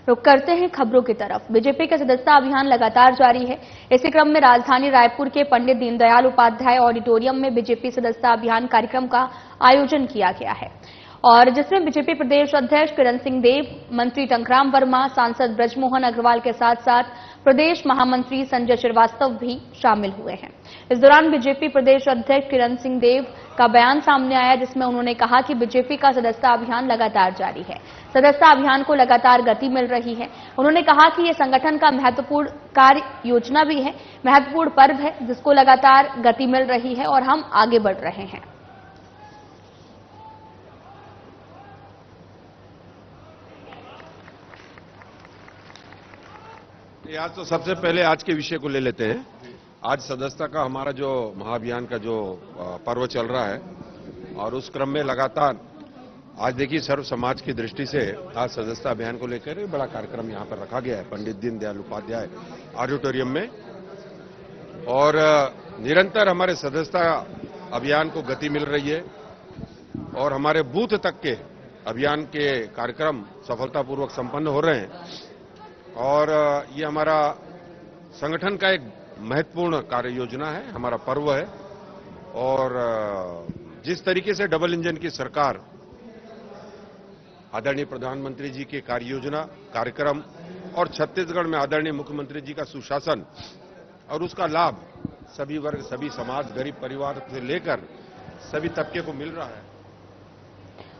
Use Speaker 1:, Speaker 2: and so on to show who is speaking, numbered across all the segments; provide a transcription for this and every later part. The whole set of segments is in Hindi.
Speaker 1: रुक करते हैं खबरों की तरफ। बीजेपी का सदस्यता अभियान लगातार जारी है। इसी क्रम में राजधानी रायपुर के पंडित दीनदयाल उपाध्याय ऑडिटोरियम में बीजेपी सदस्यता अभियान कार्यक्रम का आयोजन किया गया है और जिसमें बीजेपी प्रदेश अध्यक्ष किरण सिंह देव, मंत्री टंकराम वर्मा, सांसद ब्रजमोहन अग्रवाल के साथ साथ प्रदेश महामंत्री संजय श्रीवास्तव भी शामिल हुए हैं। इस दौरान बीजेपी प्रदेश अध्यक्ष किरण सिंह देव का बयान सामने आया, जिसमें उन्होंने कहा कि बीजेपी का सदस्यता अभियान लगातार जारी है। सदस्यता अभियान को लगातार गति मिल रही है। उन्होंने कहा कि ये संगठन का महत्वपूर्ण कार्य योजना भी है, महत्वपूर्ण पर्व है, जिसको लगातार गति मिल रही है और हम आगे बढ़ रहे हैं।
Speaker 2: आज तो सबसे पहले आज के विषय को ले लेते हैं। आज सदस्यता का हमारा जो महाअभियान का जो पर्व चल रहा है और उस क्रम में लगातार आज देखिए सर्व समाज की दृष्टि से आज सदस्यता अभियान को लेकर बड़ा कार्यक्रम यहां पर रखा गया है पंडित दीनदयाल उपाध्याय ऑडिटोरियम में और निरंतर हमारे सदस्यता अभियान को गति मिल रही है और हमारे बूथ तक के अभियान के कार्यक्रम सफलतापूर्वक संपन्न हो रहे हैं और ये हमारा संगठन का एक महत्वपूर्ण कार्य योजना है, हमारा पर्व है और जिस तरीके से डबल इंजन की सरकार आदरणीय प्रधानमंत्री जी की कार्य योजना कार्यक्रम और छत्तीसगढ़ में आदरणीय मुख्यमंत्री जी का सुशासन और उसका लाभ सभी वर्ग, सभी समाज, गरीब परिवार से लेकर सभी तबके को मिल रहा है।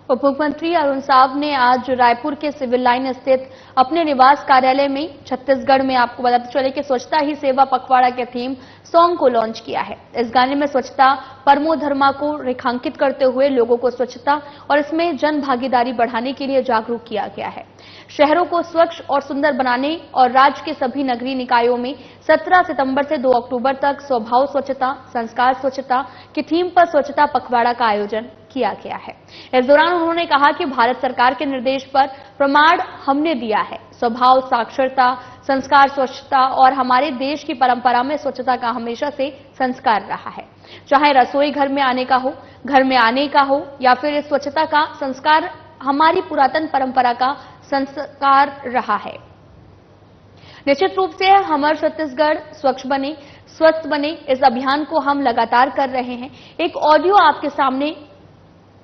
Speaker 1: उप मुख्यमंत्री अरुण साव ने आज रायपुर के सिविल लाइन स्थित अपने निवास कार्यालय में छत्तीसगढ़ में आपको बताते चले कि स्वच्छता ही सेवा पखवाड़ा के थीम सॉन्ग को लॉन्च किया है। इस गाने में स्वच्छता परमो धर्मा को रेखांकित करते हुए लोगों को स्वच्छता और इसमें जन भागीदारी बढ़ाने के लिए जागरूक किया गया है। शहरों को स्वच्छ और सुंदर बनाने और राज्य के सभी नगरीय निकायों में 17 सितंबर से 2 अक्टूबर तक स्वभाव स्वच्छता, संस्कार स्वच्छता की थीम पर स्वच्छता पखवाड़ा का आयोजन किया गया है। इस दौरान उन्होंने कहा कि भारत सरकार के निर्देश पर प्रमाण हमने दिया है। स्वभाव साक्षरता, संस्कार स्वच्छता और हमारे देश की परंपरा में स्वच्छता का हमेशा से संस्कार रहा है। चाहे रसोई घर में आने का हो, घर में आने का हो या फिर इस स्वच्छता का संस्कार हमारी पुरातन परंपरा का संस्कार रहा है। निश्चित रूप से हमारा छत्तीसगढ़ स्वच्छ बने, स्वस्थ बने, इस अभियान को हम लगातार कर रहे हैं। एक ऑडियो आपके सामने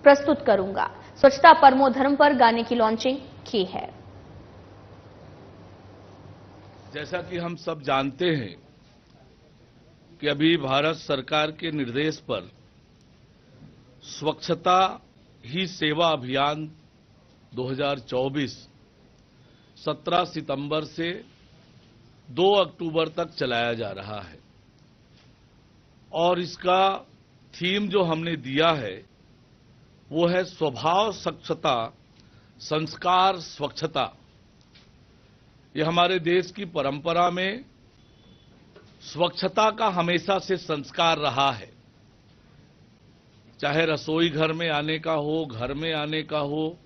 Speaker 1: प्रस्तुत करूंगा। स्वच्छता परमो धर्म पर गाने की लॉन्चिंग की है।
Speaker 3: जैसा कि हम सब जानते हैं कि अभी भारत सरकार के निर्देश पर स्वच्छता ही सेवा अभियान 2024 17 सितंबर से 2 अक्टूबर तक चलाया जा रहा है और इसका थीम जो हमने दिया है वो है स्वभाव स्वच्छता, संस्कार स्वच्छता। ये हमारे देश की परंपरा में स्वच्छता का हमेशा से संस्कार रहा है। चाहे रसोई घर में आने का हो, घर में आने का हो,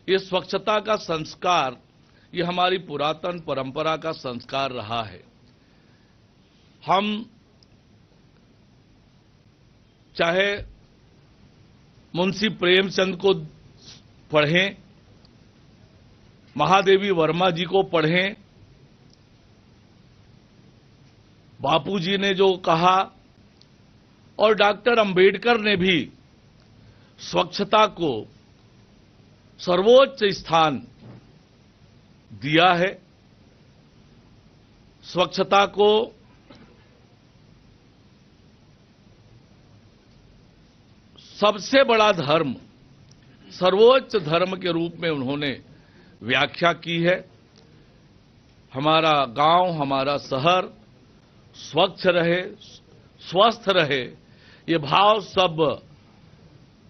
Speaker 3: ये स्वच्छता का संस्कार ये हमारी पुरातन परंपरा का संस्कार रहा है। हम चाहे मुंशी प्रेमचंद को पढ़ें, महादेवी वर्मा जी को पढ़ें, बापूजी ने जो कहा और डॉक्टर अंबेडकर ने भी स्वच्छता को सर्वोच्च स्थान दिया है। स्वच्छता को सबसे बड़ा धर्म, सर्वोच्च धर्म के रूप में उन्होंने व्याख्या की है। हमारा गांव, हमारा शहर स्वच्छ रहे, स्वस्थ रहे, ये भाव सब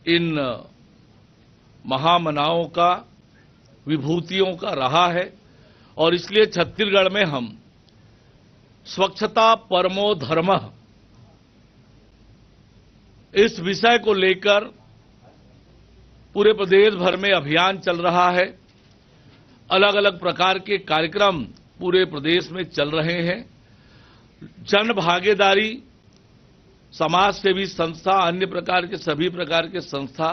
Speaker 3: इन महामनाओं का, विभूतियों का रहा है और इसलिए छत्तीसगढ़ में हम स्वच्छता परमो धर्मः इस विषय को लेकर पूरे प्रदेश भर में अभियान चल रहा है। अलग अलग प्रकार के कार्यक्रम पूरे प्रदेश में चल रहे हैं। जन भागीदारी, समाज सेवी संस्था, अन्य प्रकार के सभी प्रकार के संस्था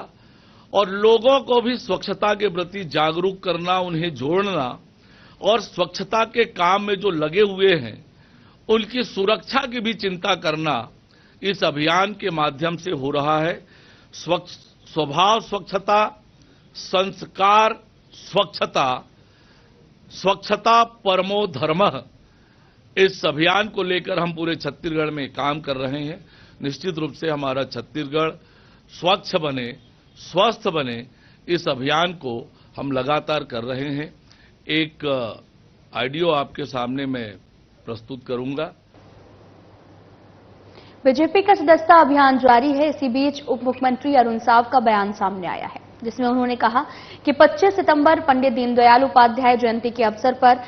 Speaker 3: और लोगों को भी स्वच्छता के प्रति जागरूक करना, उन्हें जोड़ना और स्वच्छता के काम में जो लगे हुए हैं उनकी सुरक्षा की भी चिंता करना इस अभियान के माध्यम से हो रहा है। स्वभाव स्वच्छता, संस्कार स्वच्छता, स्वच्छता परमो धर्मः, इस अभियान को लेकर हम पूरे छत्तीसगढ़ में काम कर रहे हैं। निश्चित रूप से हमारा छत्तीसगढ़ स्वच्छ बने, स्वस्थ बने, इस अभियान को हम लगातार कर रहे हैं। एक ऑडियो आपके सामने मैं प्रस्तुत करूंगा।
Speaker 1: बीजेपी का सदस्यता अभियान जारी है। इसी बीच उप मुख्यमंत्री अरुण साव का बयान सामने आया है, जिसमें उन्होंने कहा कि 25 सितंबर पंडित दीनदयाल उपाध्याय जयंती के अवसर पर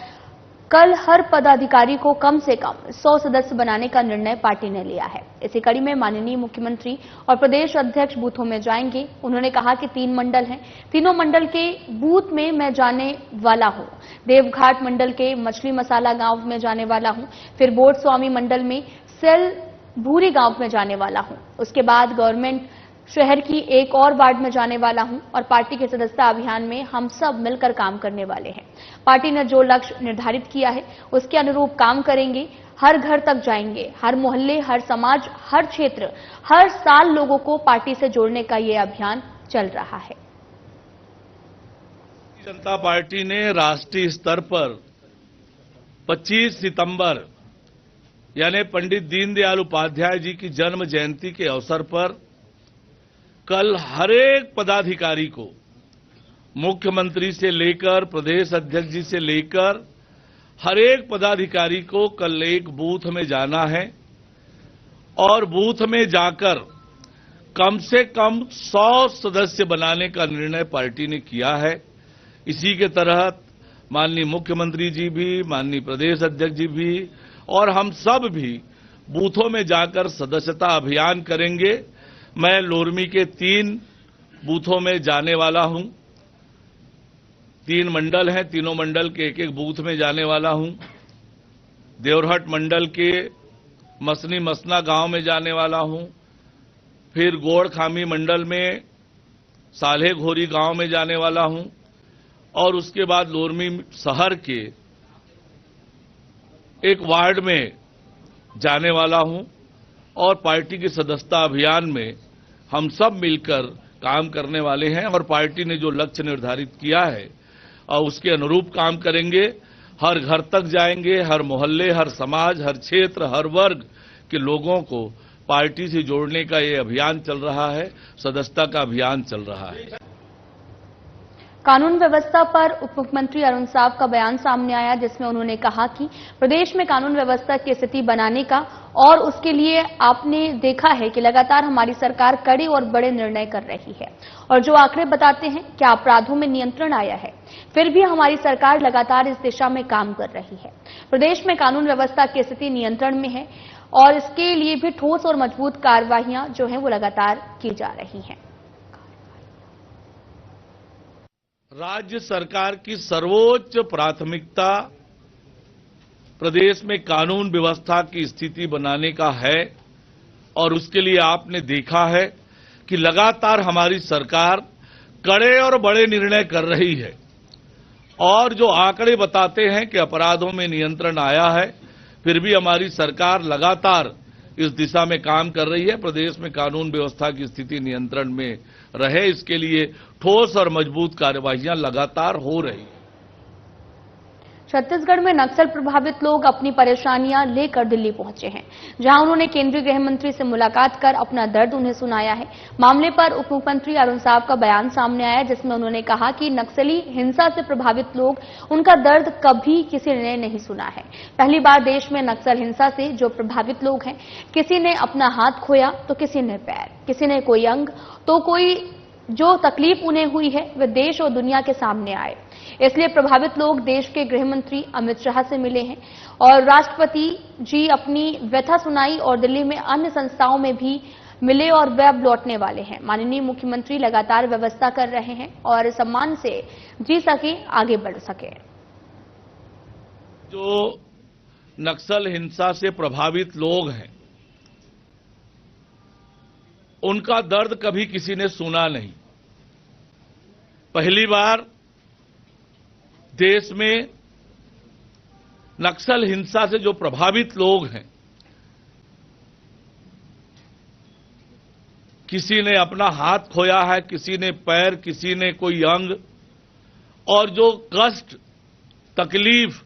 Speaker 1: कल हर पदाधिकारी को कम से कम 100 सदस्य बनाने का निर्णय पार्टी ने लिया है। इसी कड़ी में माननीय मुख्यमंत्री और प्रदेश अध्यक्ष बूथों में जाएंगे। उन्होंने कहा कि 3 मंडल हैं, तीनों मंडल के बूथ में मैं जाने वाला हूं। देवघाट मंडल के मछली मसाला गांव में जाने वाला हूं, फिर बोर्ड स्वामी मंडल में सेल भूरी गांव में जाने वाला हूं, उसके बाद गवर्नमेंट शहर की एक और वार्ड में जाने वाला हूं और पार्टी के सदस्यता अभियान में हम सब मिलकर काम करने वाले हैं। पार्टी ने जो लक्ष्य निर्धारित किया है उसके अनुरूप काम करेंगे। हर घर तक जाएंगे, हर मोहल्ले, हर समाज, हर क्षेत्र, हर साल लोगों को पार्टी से जोड़ने का ये अभियान चल रहा है।
Speaker 3: जनता पार्टी ने राष्ट्रीय स्तर पर 25 सितंबर यानी पंडित दीनदयाल उपाध्याय जी की जन्म जयंती के अवसर पर कल हरेक पदाधिकारी को, मुख्यमंत्री से लेकर प्रदेश अध्यक्ष जी से लेकर हरेक पदाधिकारी को कल एक बूथ में जाना है और बूथ में जाकर कम से कम 100 सदस्य बनाने का निर्णय पार्टी ने किया है। इसी के तहत माननीय मुख्यमंत्री जी भी, माननीय प्रदेश अध्यक्ष जी भी और हम सब भी बूथों में जाकर सदस्यता अभियान करेंगे। मैं लोरमी के 3 बूथों में जाने वाला हूं। 3 मंडल हैं, तीनों मंडल के एक बूथ में जाने वाला हूं। देवरहट मंडल के मसनी मसना गांव में जाने वाला हूं, फिर गोड़खामी मंडल में साल्हे घोरी गांव में जाने वाला हूं और उसके बाद लोरमी शहर के एक वार्ड में जाने वाला हूं और पार्टी की सदस्यता अभियान में हम सब मिलकर काम करने वाले हैं और पार्टी ने जो लक्ष्य निर्धारित किया है और उसके अनुरूप काम करेंगे। हर घर तक जाएंगे, हर मोहल्ले, हर समाज, हर क्षेत्र, हर वर्ग के लोगों को पार्टी से जोड़ने का ये अभियान चल रहा है, सदस्यता का अभियान चल रहा है।
Speaker 1: कानून व्यवस्था पर उप मुख्यमंत्री अरुण साव का बयान सामने आया, जिसमें उन्होंने कहा कि प्रदेश में कानून व्यवस्था की स्थिति बनाने का और उसके लिए आपने देखा है कि लगातार हमारी सरकार कड़े और बड़े निर्णय कर रही है और जो आंकड़े बताते हैं कि अपराधों में नियंत्रण आया है, फिर भी हमारी सरकार लगातार इस दिशा में काम कर रही है। प्रदेश में कानून व्यवस्था की स्थिति नियंत्रण में है और इसके लिए भी ठोस और मजबूत कार्रवाइयां जो हैं वो लगातार की जा रही हैं।
Speaker 3: राज्य सरकार की सर्वोच्च प्राथमिकता प्रदेश में कानून व्यवस्था की स्थिति बनाने का है और उसके लिए आपने देखा है कि लगातार हमारी सरकार कड़े और बड़े निर्णय कर रही है और जो आंकड़े बताते हैं कि अपराधों में नियंत्रण आया है, फिर भी हमारी सरकार लगातार इस दिशा में काम कर रही है। प्रदेश में कानून व्यवस्था की स्थिति नियंत्रण में रहे, इसके लिए ठोस और मजबूत कार्यवाहियां लगातार हो रही हैं।
Speaker 1: छत्तीसगढ़ में नक्सल प्रभावित लोग अपनी परेशानियां लेकर दिल्ली पहुंचे हैं, जहां उन्होंने केंद्रीय गृह मंत्री से मुलाकात कर अपना दर्द उन्हें सुनाया है। मामले पर उप मुख्यमंत्री अरुण साव का बयान सामने आया, जिसमें उन्होंने कहा कि नक्सली हिंसा से प्रभावित लोग, उनका दर्द कभी किसी ने नहीं सुना है। पहली बार देश में नक्सल हिंसा से जो प्रभावित लोग हैं, किसी ने अपना हाथ खोया तो किसी ने पैर, किसी ने कोई अंग, तो कोई जो तकलीफ उन्हें हुई है वे देश और दुनिया के सामने आए। इसलिए प्रभावित लोग देश के गृह मंत्री अमित शाह से मिले हैं और राष्ट्रपति जी अपनी व्यथा सुनाई और दिल्ली में अन्य संस्थाओं में भी मिले और वे अब लौटने वाले हैं। माननीय मुख्यमंत्री लगातार व्यवस्था कर रहे हैं और सम्मान से जी सके, आगे बढ़ सके।
Speaker 3: जो नक्सल हिंसा से प्रभावित लोग हैं, उनका दर्द कभी किसी ने सुना नहीं। पहली बार देश में नक्सल हिंसा से जो प्रभावित लोग हैं, किसी ने अपना हाथ खोया है, किसी ने पैर, किसी ने कोई अंग, और जो कष्ट तकलीफ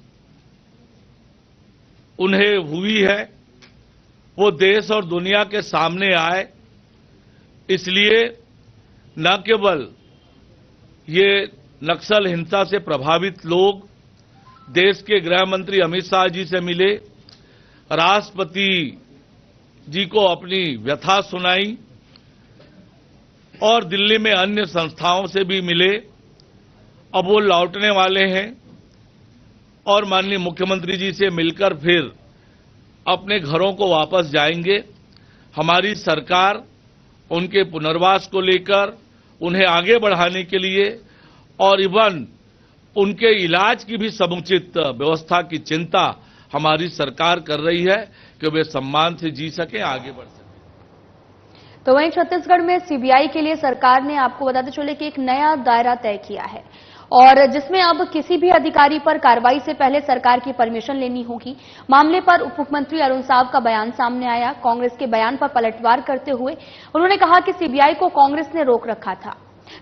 Speaker 3: उन्हें हुई है वो देश और दुनिया के सामने आए। इसलिए न केवल ये नक्सल हिंसा से प्रभावित लोग देश के गृह मंत्री अमित शाह जी से मिले, राष्ट्रपति जी को अपनी व्यथा सुनाई और दिल्ली में अन्य संस्थाओं से भी मिले। अब वो लौटने वाले हैं और माननीय मुख्यमंत्री जी से मिलकर फिर अपने घरों को वापस जाएंगे। हमारी सरकार उनके पुनर्वास को लेकर, उन्हें आगे बढ़ाने के लिए और इवन उनके इलाज की भी समुचित व्यवस्था की चिंता हमारी सरकार कर रही है कि वे सम्मान से जी सकें, आगे बढ़ सकें।
Speaker 1: तो वहीं छत्तीसगढ़ में सीबीआई के लिए सरकार ने, आपको बताते चले कि एक नया दायरा तय किया है और जिसमें अब किसी भी अधिकारी पर कार्रवाई से पहले सरकार की परमिशन लेनी होगी। मामले पर उप मुख्यमंत्री अरुण साव का बयान सामने आया। कांग्रेस के बयान पर पलटवार करते हुए उन्होंने कहा कि सीबीआई को कांग्रेस ने रोक रखा था।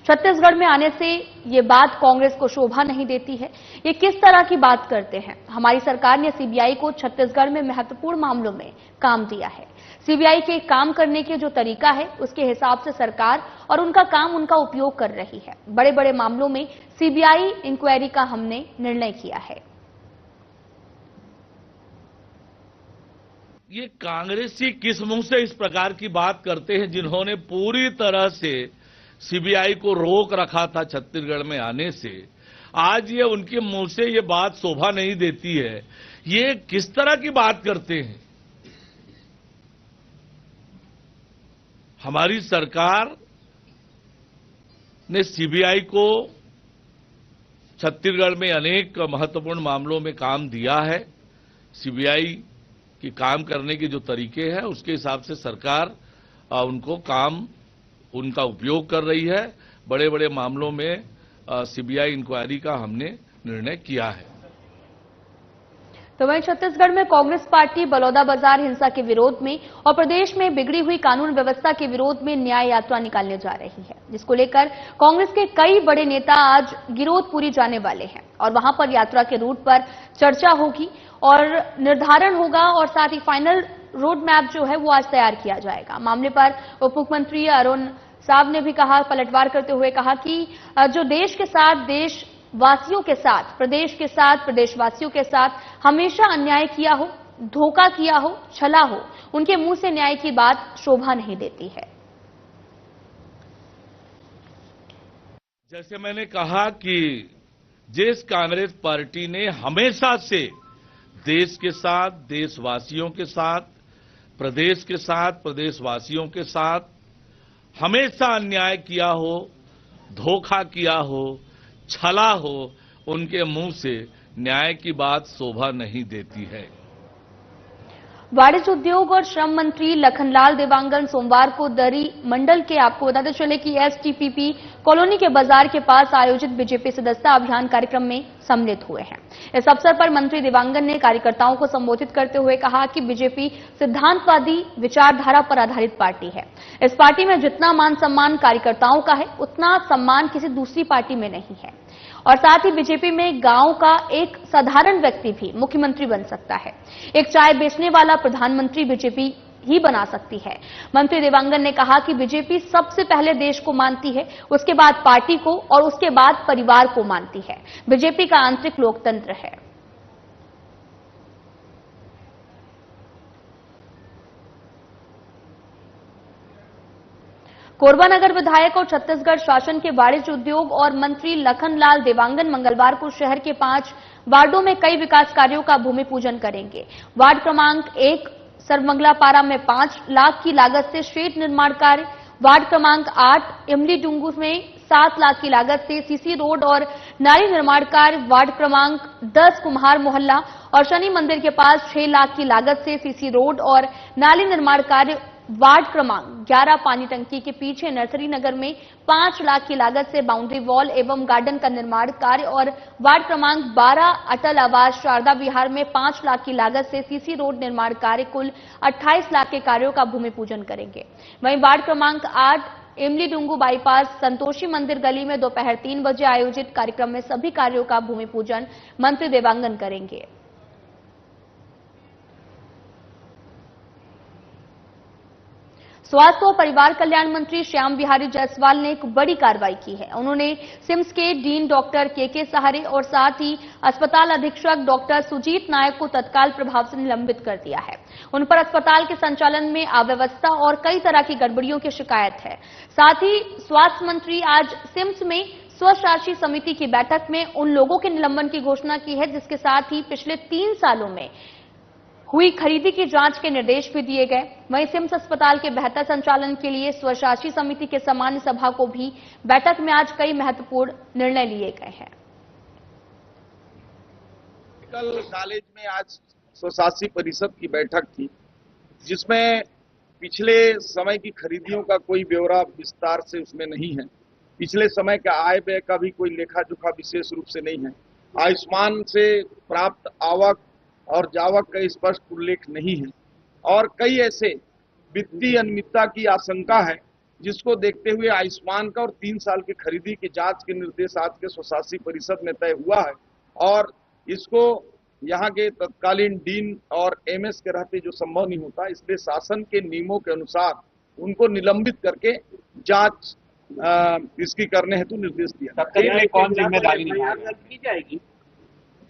Speaker 1: छत्तीसगढ़ में आने से ये बात कांग्रेस को शोभा नहीं देती है। ये किस तरह की बात करते हैं? हमारी सरकार ने सीबीआई को छत्तीसगढ़ में महत्वपूर्ण मामलों में काम दिया है। सीबीआई के काम करने के जो तरीका है उसके हिसाब से सरकार और उनका काम उनका उपयोग कर रही है। बड़े बड़े मामलों में सीबीआई इंक्वायरी का हमने निर्णय किया है।
Speaker 3: ये कांग्रेसी किस मुंह से इस प्रकार की बात करते हैं, जिन्होंने पूरी तरह से सीबीआई को रोक रखा था छत्तीसगढ़ में आने से। आज ये उनके मुंह से ये बात शोभा नहीं देती है। ये किस तरह की बात करते हैं? हमारी सरकार ने सीबीआई को छत्तीसगढ़ में अनेक महत्वपूर्ण मामलों में काम दिया है। सीबीआई की काम करने के जो तरीके हैं उसके हिसाब से सरकार उनका उपयोग कर रही है। बड़े बड़े मामलों में सीबीआई इंक्वायरी का हमने निर्णय किया है।
Speaker 1: तो वहीं छत्तीसगढ़ में कांग्रेस पार्टी बलौदाबाजार हिंसा के विरोध में और प्रदेश में बिगड़ी हुई कानून व्यवस्था के विरोध में न्याय यात्रा निकालने जा रही है, जिसको लेकर कांग्रेस के कई बड़े नेता आज गिरोधपुरी जाने वाले हैं और वहां पर यात्रा के रूट पर चर्चा होगी और निर्धारण होगा और साथ ही फाइनल रोड मैप जो है वो आज तैयार किया जाएगा। मामले पर उप मुख्यमंत्री अरुण साव ने भी कहा, पलटवार करते हुए कहा कि जो देश के साथ, देशवासियों के साथ, प्रदेश के साथ, प्रदेशवासियों के साथ हमेशा अन्याय किया हो, धोखा किया हो, छला हो, उनके मुंह से न्याय की बात शोभा नहीं देती है।
Speaker 3: जैसे मैंने कहा कि जिस कांग्रेस पार्टी ने हमेशा से देश के साथ, देशवासियों के साथ, प्रदेश के साथ, प्रदेशवासियों के साथ हमेशा अन्याय किया हो, धोखा किया हो, छला हो, उनके मुंह से न्याय की बात शोभा नहीं देती है।
Speaker 1: वाणिज्य उद्योग और श्रम मंत्री लखनलाल देवांगन सोमवार को दरी मंडल के, आपको बताते चले कि एसटीपीपी कॉलोनी के बाजार के पास आयोजित बीजेपी सदस्यता अभियान कार्यक्रम में सम्मिलित हुए हैं। इस अवसर पर मंत्री देवांगन ने कार्यकर्ताओं को संबोधित करते हुए कहा कि बीजेपी सिद्धांतवादी विचारधारा पर आधारित पार्टी है। इस पार्टी में जितना मान सम्मान कार्यकर्ताओं का है उतना सम्मान किसी दूसरी पार्टी में नहीं है और साथ ही बीजेपी में गांव का एक साधारण व्यक्ति भी मुख्यमंत्री बन सकता है। एक चाय बेचने वाला प्रधानमंत्री बीजेपी ही बना सकती है। मंत्री देवांगन ने कहा कि बीजेपी सबसे पहले देश को मानती है, उसके बाद पार्टी को और उसके बाद परिवार को मानती है। बीजेपी का आंतरिक लोकतंत्र है। कोरबा नगर विधायक और छत्तीसगढ़ शासन के वाणिज्य उद्योग और मंत्री लखनलाल देवांगन मंगलवार को शहर के 5 वार्डों में कई विकास कार्यों का भूमि पूजन करेंगे। वार्ड क्रमांक 1 सर्वमंगलापारा में 5 लाख की लागत से शेड निर्माण कार्य, वार्ड क्रमांक 8 इमली डुंगू में 7 लाख की लागत से सीसी रोड और नाली निर्माण कार्य, वार्ड क्रमांक 10 कुम्हार मोहल्ला और शनि मंदिर के पास 6 लाख की लागत से सीसी रोड और नाली निर्माण कार्य वार्ड क्रमांक 11 पानी टंकी के पीछे नर्सरी नगर में 5 लाख की लागत से बाउंड्री वॉल एवं गार्डन का निर्माण कार्य और वार्ड क्रमांक 12 अटल आवास शारदा विहार में 5 लाख की लागत से सीसी रोड निर्माण कार्य कुल 28 लाख के कार्यों का भूमि पूजन करेंगे। वहीं वार्ड क्रमांक 8 इमली डुंगू बाईपास संतोषी मंदिर गली में दोपहर 3 बजे आयोजित कार्यक्रम में सभी कार्यों का भूमि पूजन मंत्री देवांगन करेंगे। स्वास्थ्य और परिवार कल्याण मंत्री श्याम बिहारी जायसवाल ने एक बड़ी कार्रवाई की है। उन्होंने सिम्स के डीन डॉक्टर के सहारे और साथ ही अस्पताल अधीक्षक डॉक्टर सुजीत नायक को तत्काल प्रभाव से निलंबित कर दिया है। उन पर अस्पताल के संचालन में अव्यवस्था और कई तरह की गड़बड़ियों की शिकायत है। साथ ही स्वास्थ्य मंत्री आज सिम्स में स्वशासी समिति की बैठक में उन लोगों के निलंबन की घोषणा की है जिसके साथ ही पिछले 3 सालों में हुई खरीदी की जांच के निर्देश भी दिए गए। वहीं सिम्स अस्पताल के बेहतर संचालन के लिए स्वशासी समिति के सामान्य सभा को भी बैठक में आज कई महत्वपूर्ण निर्णय लिए गए हैं।
Speaker 4: मेडिकल कॉलेज में आज स्वशासी परिषद की बैठक थी जिसमें पिछले समय की खरीदियों का कोई ब्यौरा विस्तार से उसमें नहीं है। पिछले समय का आय व्यय का भी कोई लेखा जोखा विशेष रूप से नहीं है। आयुष्मान से प्राप्त आवक और जावक का स्पष्ट उल्लेख नहीं है और कई ऐसे वित्तीय अनियमितता की आशंका है जिसको देखते हुए आयुष्मान का और 3 साल की खरीदी की जांच के निर्देश आज के स्वशासी परिषद में तय हुआ है और इसको यहाँ के तत्कालीन डीन और एमएस के रहते जो संभव नहीं होता, इसलिए शासन के नियमों के अनुसार उनको निलंबित करके जांच इसकी करने हेतु निर्देश दिया।
Speaker 5: कौन जिम्मेदारी की जाएगी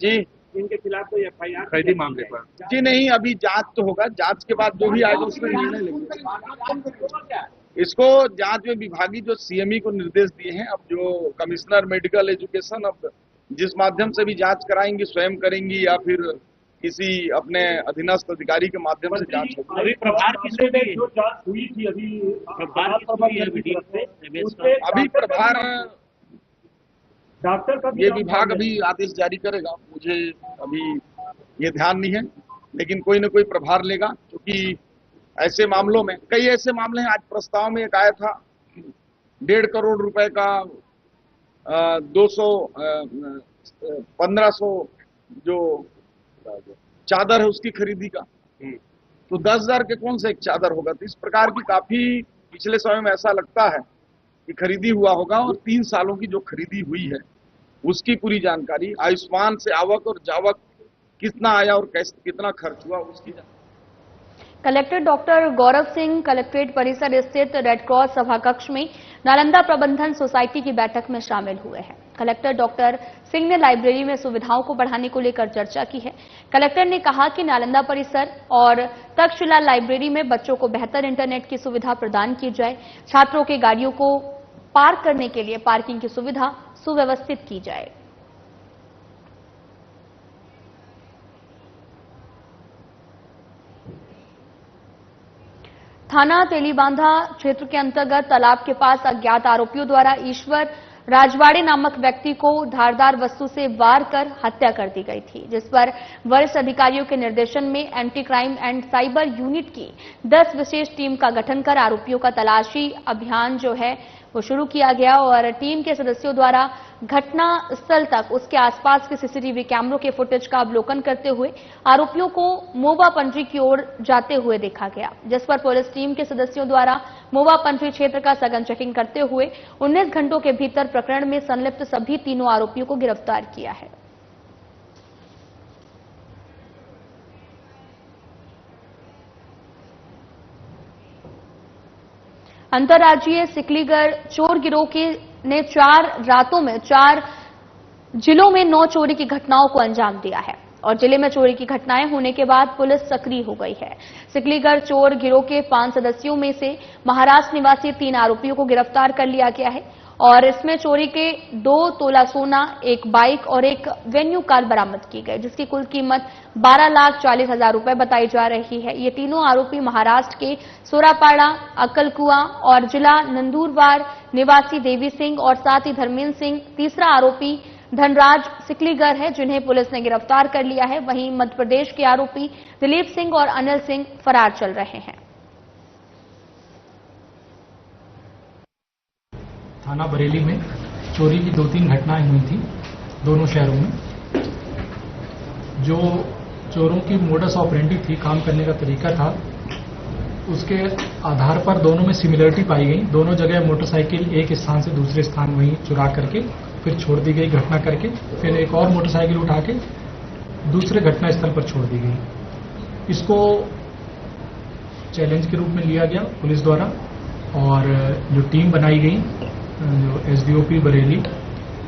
Speaker 4: जी
Speaker 5: इनके खिलाफ कोई एफआईआर खरीदी मामले पर?
Speaker 4: जी नहीं, अभी जांच तो होगा, जांच के बाद जो भी आएगा उसमें निर्णय लेंगे। इसको जांच में विभागीय जो सीएमई को निर्देश दिए हैं, अब जो कमिश्नर मेडिकल एजुकेशन अब जिस माध्यम से भी जांच कराएंगी स्वयं करेंगी या फिर किसी अपने अधीनस्थ अधिकारी के माध्यम से जांच होगी।
Speaker 5: अभी प्रभार किसने जो जांच हुई थी अभी
Speaker 4: प्रभार
Speaker 5: डॉक्टर का
Speaker 4: ये विभाग अभी आदेश जारी करेगा, मुझे अभी ये ध्यान नहीं है, लेकिन कोई न कोई प्रभार लेगा क्योंकि ऐसे मामलों में कई ऐसे मामले हैं। आज प्रस्ताव में एक आया था 1.5 करोड़ रुपए का 1500 जो चादर है उसकी खरीदी का, तो 10,000 के कौन सा एक चादर होगा। तो इस प्रकार की काफी पिछले समय में ऐसा लगता है कि खरीदी हुआ होगा और 3 सालों की जो खरीदी हुई है उसकी पूरी जानकारी, आयुष्मान से आवक और जावक कितना आया और कैसे कितना खर्च हुआ उसकी जानकारी।
Speaker 1: Collector doctor Gaurav Singh collectorate परिसर स्थित रेड क्रॉस सभाकक्ष में नालंदा प्रबंधन सोसाइटी की बैठक में शामिल हुए हैं। कलेक्टर डॉक्टर सिंह ने लाइब्रेरी में सुविधाओं को बढ़ाने को लेकर चर्चा की है। कलेक्टर ने कहा कि नालंदा परिसर और तक्षशिला लाइब्रेरी में बच्चों को बेहतर इंटरनेट की सुविधा प्रदान की जाए। छात्रों की गाड़ियों को पार्क करने के लिए पार्किंग की सुविधा सुव्यवस्थित की जाए। थाना तेलीबांधा क्षेत्र के अंतर्गत तालाब के पास अज्ञात आरोपियों द्वारा ईश्वर राजवाड़े नामक व्यक्ति को धारदार वस्तु से वार कर हत्या कर दी गई थी, जिस पर वरिष्ठ अधिकारियों के निर्देशन में anti crime and cyber unit की 10 विशेष टीम का गठन कर आरोपियों का तलाशी अभियान जो है वो शुरू किया गया और टीम के सदस्यों द्वारा घटना स्थल तक उसके आसपास के सीसीटीवी कैमरों के फुटेज का अवलोकन करते हुए आरोपियों को मोवा पंडरी की ओर जाते हुए देखा गया, जिस पर पुलिस टीम के सदस्यों द्वारा मोवा पंडरी क्षेत्र का सघन चेकिंग करते हुए 19 घंटों के भीतर प्रकरण में संलिप्त सभी तीनों आरोपियों को गिरफ्तार किया है। अंतर्राज्यीय सिकलीगढ़ चोर गिरोह ने 4 रातों में 4 जिलों में 9 चोरी की घटनाओं को अंजाम दिया है और जिले में चोरी की घटनाएं होने के बाद पुलिस सक्रिय हो गई है। सिकलीगढ़ चोर गिरोह के 5 सदस्यों में से महाराष्ट्र निवासी 3 आरोपियों को गिरफ्तार कर लिया गया है और इसमें चोरी के 2 तोला सोना, 1 बाइक और 1 वेन्यू कार बरामद की गई, जिसकी कुल कीमत 12,40,000 रुपए बताई जा रही है। ये तीनों आरोपी महाराष्ट्र के सोरापाड़ा, अक्कलकुआ और जिला नंदुरबार निवासी देवी सिंह और साथ ही धर्मेंद्र सिंह तीसरा आरोपी धनराज सिकलीगढ़ है, जिन्हें पुलिस ने गिरफ्तार कर लिया है। वहीं मध्य प्रदेश के आरोपी दिलीप सिंह और अनिल सिंह फरार चल रहे हैं।
Speaker 6: थाना बरेली में चोरी की 2-3 घटनाएं हुई थी दोनों शहरों में। जो चोरों की मोडस ऑपरेंडी थी, काम करने का तरीका था, उसके आधार पर दोनों में सिमिलरिटी पाई गई। दोनों जगह मोटरसाइकिल एक स्थान से दूसरे स्थान वहीं चुरा करके फिर छोड़ दी गई घटना करके, फिर एक और मोटरसाइकिल उठा के दूसरे घटना स्थल पर छोड़ दी गई। इसको चैलेंज के रूप में लिया गया पुलिस द्वारा, और जो टीम बनाई गई, जो एसडीओपी बरेली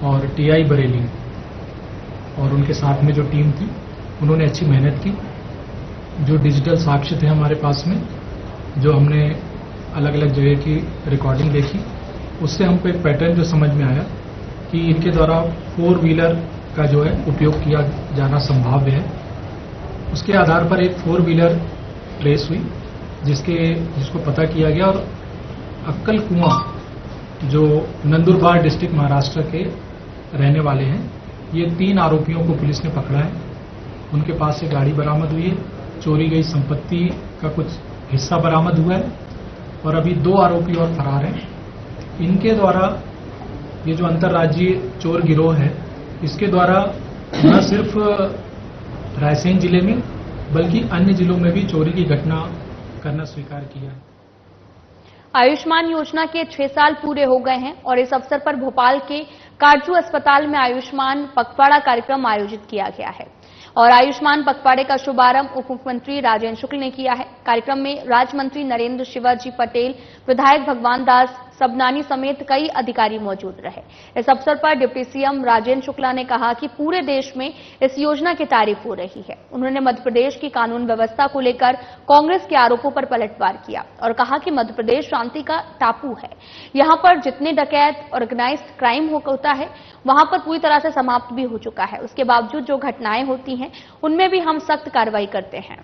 Speaker 6: और टीआई बरेली और उनके साथ में जो टीम थी, उन्होंने अच्छी मेहनत की। जो डिजिटल साक्ष्य थे हमारे पास में, जो हमने अलग अलग जगह की रिकॉर्डिंग देखी, उससे हमको एक पैटर्न जो समझ में आया कि इनके द्वारा 4 व्हीलर का जो है उपयोग किया जाना संभाव्य है। उसके आधार पर एक 4 व्हीलर ट्रेस हुई, जिसको पता किया गया, और अक्कल कुआं जो नंदुरबार डिस्ट्रिक्ट महाराष्ट्र के रहने वाले हैं, ये 3 आरोपियों को पुलिस ने पकड़ा है। उनके पास से गाड़ी बरामद हुई है, चोरी गई संपत्ति का कुछ हिस्सा बरामद हुआ है, और अभी 2 आरोपी और फरार हैं। इनके द्वारा ये जो अंतर्राज्यीय चोर गिरोह है, इसके द्वारा न सिर्फ रायसेन जिले में बल्कि अन्य जिलों में भी चोरी की घटना करना स्वीकार किया है।
Speaker 1: आयुष्मान योजना के 6 साल पूरे हो गए हैं और इस अवसर पर भोपाल के काजू अस्पताल में आयुष्मान पखवाड़ा कार्यक्रम आयोजित किया गया है और आयुष्मान पखवाड़े का शुभारंभ उप मुख्यमंत्री राजेंद्र शुक्ल ने किया है। कार्यक्रम में राज्य मंत्री नरेंद्र शिवाजी पटेल, विधायक भगवान दास सबनानी समेत कई अधिकारी मौजूद रहे। इस अवसर पर डिप्टी सीएम राजेंद्र शुक्ला ने कहा कि पूरे देश में इस योजना की तारीफ हो रही है। उन्होंने मध्य प्रदेश की कानून व्यवस्था को लेकर कांग्रेस के आरोपों पर पलटवार किया और कहा कि मध्य प्रदेश शांति का टापू है। यहां पर जितने डकैत ऑर्गेनाइज्ड क्राइम होता है, वहां पर पूरी तरह से समाप्त भी हो चुका है। उसके बावजूद जो घटनाएं होती हैं, उनमें भी हम सख्त कार्रवाई करते हैं।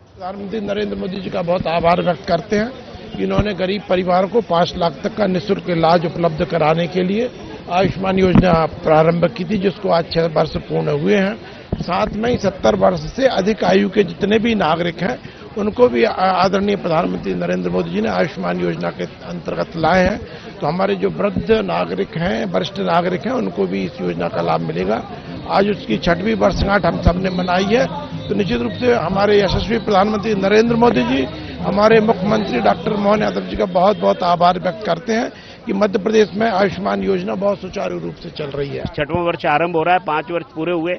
Speaker 7: प्रधानमंत्री नरेंद्र मोदी जी का बहुत आभार व्यक्त करते हैं। इन्होंने गरीब परिवार को 5 लाख तक का निःशुल्क इलाज उपलब्ध कराने के लिए आयुष्मान योजना प्रारंभ की थी, जिसको आज 6 वर्ष पूर्ण हुए हैं। साथ में ही 70 वर्ष से अधिक आयु के जितने भी नागरिक हैं, उनको भी आदरणीय प्रधानमंत्री नरेंद्र मोदी जी ने आयुष्मान योजना के अंतर्गत लाए हैं। तो हमारे जो वृद्ध नागरिक हैं, वरिष्ठ नागरिक हैं, उनको भी इस योजना का लाभ मिलेगा। आज उसकी 6वीं वर्षगांठ हम सब ने मनाई है। तो निश्चित रूप से हमारे यशस्वी प्रधानमंत्री नरेंद्र मोदी जी, हमारे मुख्यमंत्री डॉक्टर मोहन यादव जी का बहुत बहुत आभार व्यक्त करते हैं कि मध्य प्रदेश में आयुष्मान योजना बहुत सुचारू रूप से चल रही है।
Speaker 8: 6वां वर्ष आरंभ हो रहा है, 5 वर्ष पूरे हुए।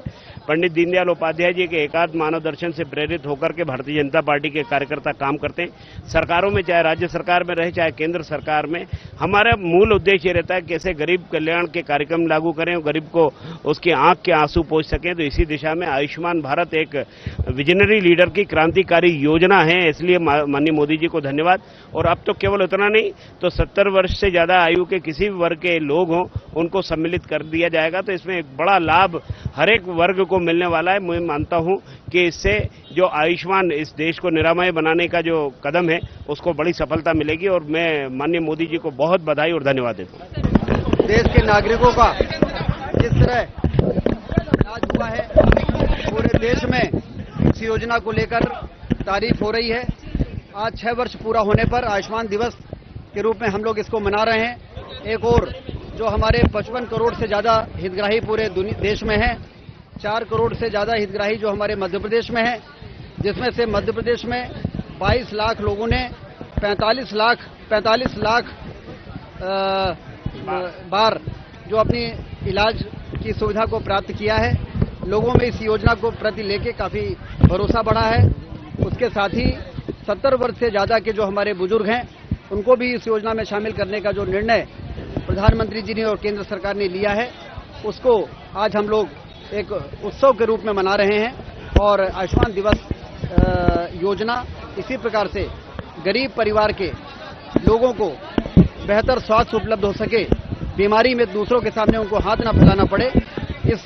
Speaker 8: पंडित दीनदयाल उपाध्याय जी के एकात्म मानव दर्शन से प्रेरित होकर के भारतीय जनता पार्टी के कार्यकर्ता काम करते हैं। सरकारों में, चाहे राज्य सरकार में रहे, चाहे केंद्र सरकार में, हमारा मूल उद्देश्य रहता है कैसे गरीब कल्याण के कार्यक्रम लागू करें और गरीब को उसकी आंख के आंसू पहुंच सकें। तो इसी दिशा में आयुष्मान भारत एक विजनरी लीडर की क्रांतिकारी योजना है। इसलिए माननीय मोदी जी को धन्यवाद। और अब तो केवल उतना नहीं, तो 70 वर्ष से ज्यादा आयु के किसी भी वर्ग के लोग हों, उनको सम्मिलित कर दिया जाएगा। तो इसमें एक बड़ा लाभ हर एक वर्ग को मिलने वाला है। मैं मानता हूं कि इससे जो आयुष्मान इस देश को निरामय बनाने का जो कदम है, उसको बड़ी सफलता मिलेगी। और मैं माननीय मोदी जी को बहुत बधाई और धन्यवाद देता हूं।
Speaker 9: देश के नागरिकों का जिस तरह इलाज हुआ है, पूरे देश में इस योजना को लेकर तारीफ हो रही है। आज 6 वर्ष पूरा होने पर आयुष्मान दिवस के रूप में हम लोग इसको मना रहे हैं। एक और जो हमारे 55 करोड़ से ज्यादा हितग्राही पूरे देश में हैं, 4 करोड़ से ज्यादा हितग्राही जो हमारे मध्य प्रदेश में हैं, जिसमें से मध्य प्रदेश में 22 लाख लोगों ने 45 लाख बार जो अपनी इलाज की सुविधा को प्राप्त किया है। लोगों में इस योजना को प्रति लेके काफी भरोसा बढ़ा है। उसके साथ ही 70 वर्ष से ज्यादा के जो हमारे बुजुर्ग हैं, उनको भी इस योजना में शामिल करने का जो निर्णय प्रधानमंत्री जी ने और केंद्र सरकार ने लिया है, उसको आज हम लोग एक उत्सव के रूप में मना रहे हैं। और आयुष्मान दिवस योजना इसी प्रकार से गरीब परिवार के लोगों को बेहतर स्वास्थ्य उपलब्ध हो सके, बीमारी में दूसरों के सामने उनको हाथ न फैलाना पड़े, इस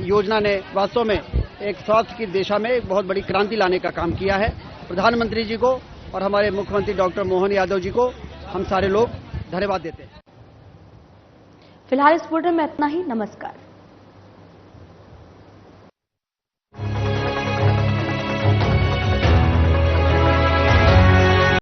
Speaker 9: योजना ने वास्तव में एक स्वास्थ्य की दिशा में एक बहुत बड़ी क्रांति लाने का काम किया है। प्रधानमंत्री जी को और हमारे मुख्यमंत्री डॉक्टर मोहन यादव जी को हम सारे लोग धन्यवाद देते हैं।
Speaker 1: फिलहाल इस बुलेटिन में इतना ही। नमस्कार।